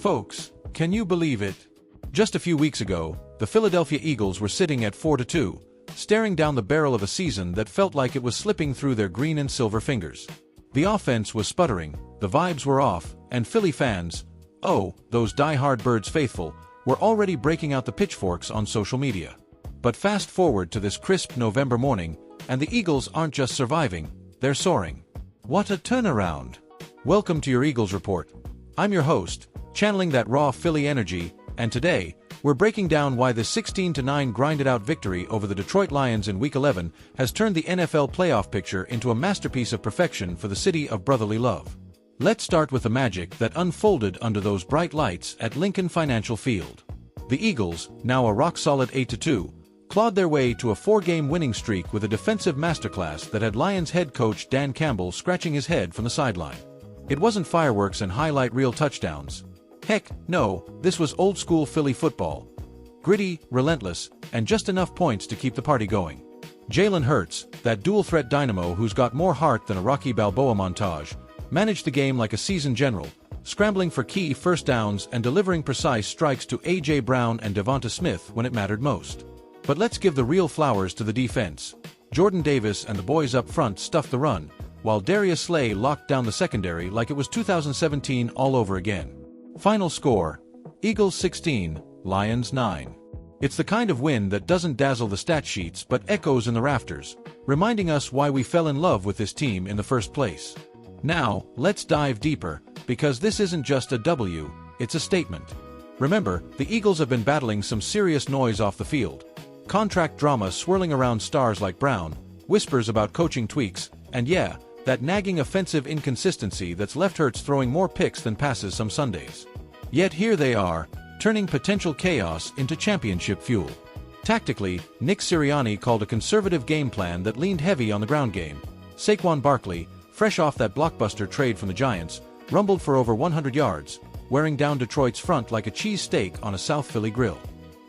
Folks, can you believe it? Just a few weeks ago, the Philadelphia Eagles were sitting at 4-2, staring down the barrel of a season that felt like it was slipping through their green and silver fingers. The offense was sputtering, the vibes were off, and Philly fans, oh, those die-hard Birds faithful, were already breaking out the pitchforks on social media. But fast forward to this crisp November morning, and the Eagles aren't just surviving, they're soaring. What a turnaround! Welcome to your Eagles Report. I'm your host, channeling that raw Philly energy, and today, we're breaking down why the 16-9 grinded-out victory over the Detroit Lions in Week 11 has turned the NFL playoff picture into a masterpiece of perfection for the city of brotherly love. Let's start with the magic that unfolded under those bright lights at Lincoln Financial Field. The Eagles, now a rock-solid 8-2, clawed their way to a 4-game winning streak with a defensive masterclass that had Lions head coach Dan Campbell scratching his head from the sideline. It wasn't fireworks and highlight reel touchdowns. Heck, no, this was old-school Philly football. Gritty, relentless, and just enough points to keep the party going. Jalen Hurts, that dual-threat dynamo who's got more heart than a Rocky Balboa montage, managed the game like a seasoned general, scrambling for key first downs and delivering precise strikes to A.J. Brown and Devonta Smith when it mattered most. But let's give the real flowers to the defense. Jordan Davis and the boys up front stuffed the run, while Darius Slay locked down the secondary like it was 2017 all over again. Final score, Eagles 16, Lions 9. It's the kind of win that doesn't dazzle the stat sheets but echoes in the rafters, reminding us why we fell in love with this team in the first place. Now, let's dive deeper, because this isn't just a W, it's a statement. Remember, the Eagles have been battling some serious noise off the field. Contract drama swirling around stars like Brown, whispers about coaching tweaks, and yeah, that nagging offensive inconsistency that's left Hurts throwing more picks than passes some Sundays. Yet here they are, turning potential chaos into championship fuel. Tactically, Nick Sirianni called a conservative game plan that leaned heavy on the ground game. Saquon Barkley, fresh off that blockbuster trade from the Giants, rumbled for over 100 yards, wearing down Detroit's front like a cheesesteak on a South Philly grill.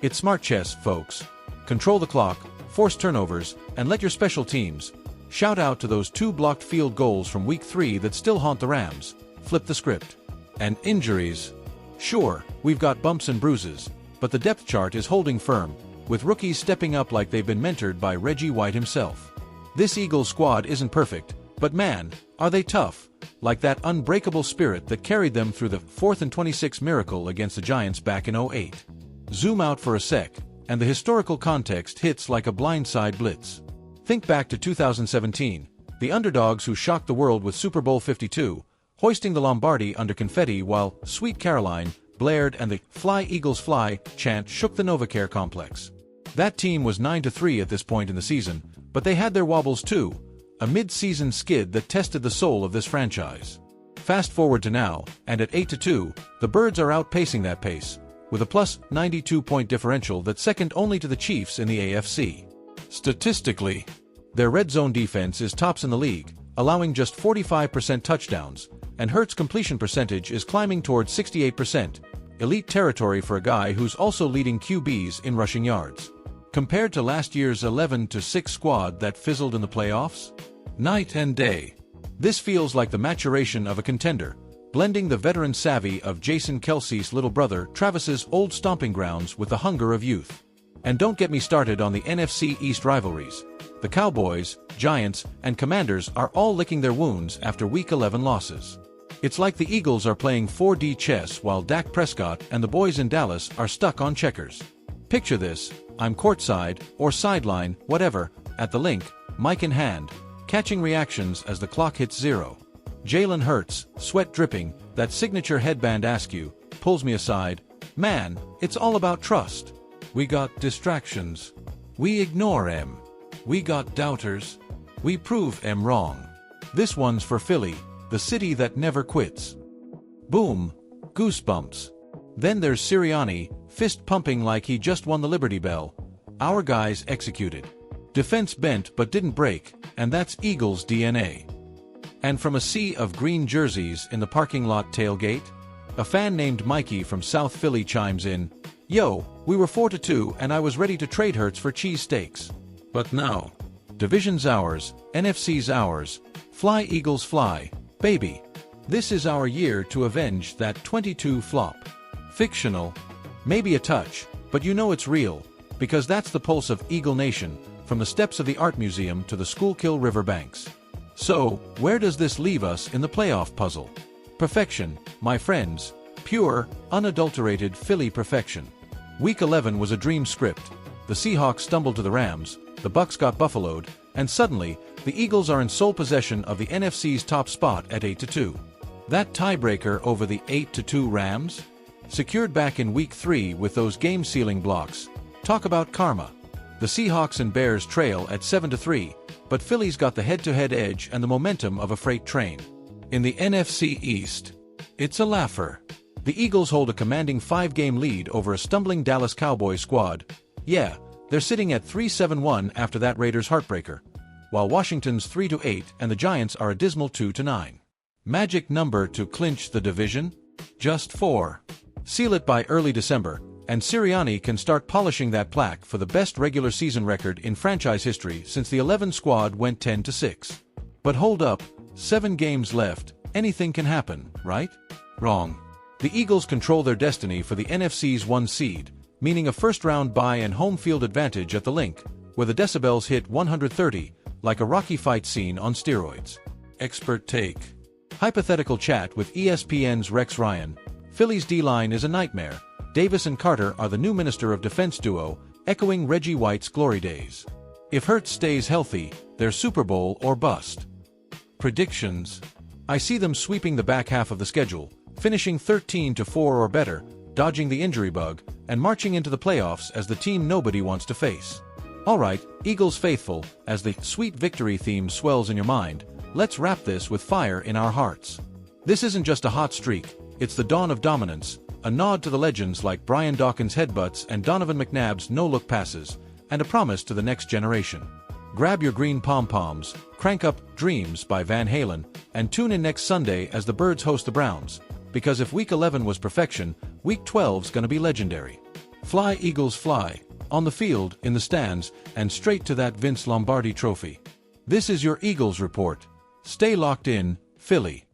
It's smart chess, folks. Control the clock, force turnovers, and let your special teams. Shout out to those 2 blocked field goals from Week 3 that still haunt the Rams. Flip the script. And injuries. Sure, we've got bumps and bruises, but the depth chart is holding firm, with rookies stepping up like they've been mentored by Reggie White himself. This Eagles squad isn't perfect, but man, are they tough, like that unbreakable spirit that carried them through the 4th and 26 miracle against the Giants back in 2008. Zoom out for a sec, and the historical context hits like a blindside blitz. Think back to 2017, the underdogs who shocked the world with Super Bowl 52, hoisting the Lombardi under confetti while Sweet Caroline blared and the "Fly Eagles Fly" chant shook the NovaCare complex. That team was 9-3 at this point in the season, but they had their wobbles too, a mid-season skid that tested the soul of this franchise. Fast forward to now, and at 8-2, the Birds are outpacing that pace, with a plus 92-point differential that's second only to the Chiefs in the AFC. Statistically, their red zone defense is tops in the league, allowing just 45% touchdowns, and Hurts' completion percentage is climbing towards 68%, elite territory for a guy who's also leading QBs in rushing yards. Compared to last year's 11-6 squad that fizzled in the playoffs? Night and day. This feels like the maturation of a contender, blending the veteran savvy of Jason Kelce's little brother Travis's old stomping grounds with the hunger of youth. And don't get me started on the NFC East rivalries. The Cowboys, Giants, and Commanders are all licking their wounds after Week 11 losses. It's like the Eagles are playing 4D chess while Dak Prescott and the boys in Dallas are stuck on checkers. Picture this, I'm courtside, or sideline, whatever, at the link, mic in hand, catching reactions as the clock hits 0. Jalen Hurts, sweat dripping, that signature headband askew, pulls me aside. Man, it's all about trust. We got distractions. We ignore em. We got doubters. We prove em wrong. This one's for Philly, the city that never quits. Boom. Goosebumps. Then there's Sirianni, fist pumping like he just won the Liberty Bell. Our guys executed. Defense bent but didn't break, and that's Eagles DNA. And from a sea of green jerseys in the parking lot tailgate, a fan named Mikey from South Philly chimes in, "Yo, we were 4-2 and I was ready to trade Hurts for cheesesteaks. But now, division's ours, NFC's ours, fly Eagles fly, baby. This is our year to avenge that 22 flop." Fictional? Maybe a touch, but you know it's real, because that's the pulse of Eagle Nation, from the steps of the Art Museum to the Schuylkill River banks. So, where does this leave us in the playoff puzzle? Perfection, my friends. Pure, unadulterated Philly perfection. Week 11 was a dream script. The Seahawks stumbled to the Rams, the Bucs got buffaloed, and suddenly, the Eagles are in sole possession of the NFC's top spot at 8-2. That tiebreaker over the 8-2 Rams? Secured back in Week 3 with those game-sealing blocks. Talk about karma. The Seahawks and Bears trail at 7-3, but Philly's got the head-to-head edge and the momentum of a freight train. In the NFC East, it's a laugher. The Eagles hold a commanding 5-game lead over a stumbling Dallas Cowboys squad. Yeah, they're sitting at 3-7-1 after that Raiders heartbreaker, while Washington's 3-8 and the Giants are a dismal 2-9. Magic number to clinch the division? Just 4. Seal it by early December, and Sirianni can start polishing that plaque for the best regular season record in franchise history since the 11 squad went 10-6. But hold up, 7 games left, anything can happen, right? Wrong. The Eagles control their destiny for the NFC's 1 seed, meaning a first-round bye and home field advantage at the Link, where the decibels hit 130, like a Rocky fight scene on steroids. Expert take. Hypothetical chat with ESPN's Rex Ryan. Philly's D-line is a nightmare. Davis and Carter are the new Minister of Defense duo, echoing Reggie White's glory days. If Hurts stays healthy, they're Super Bowl or bust. Predictions. I see them sweeping the back half of the schedule, finishing 13-4 or better, dodging the injury bug, and marching into the playoffs as the team nobody wants to face. Alright, Eagles faithful, as the sweet victory theme swells in your mind, let's wrap this with fire in our hearts. This isn't just a hot streak, it's the dawn of dominance, a nod to the legends like Brian Dawkins' headbutts and Donovan McNabb's no-look passes, and a promise to the next generation. Grab your green pom-poms, crank up Dreams by Van Halen, and tune in next Sunday as the Birds host the Browns, because if Week 11 was perfection, Week 12's gonna be legendary. Fly, Eagles, fly, on the field, in the stands, and straight to that Vince Lombardi trophy. This is your Eagles Report. Stay locked in, Philly.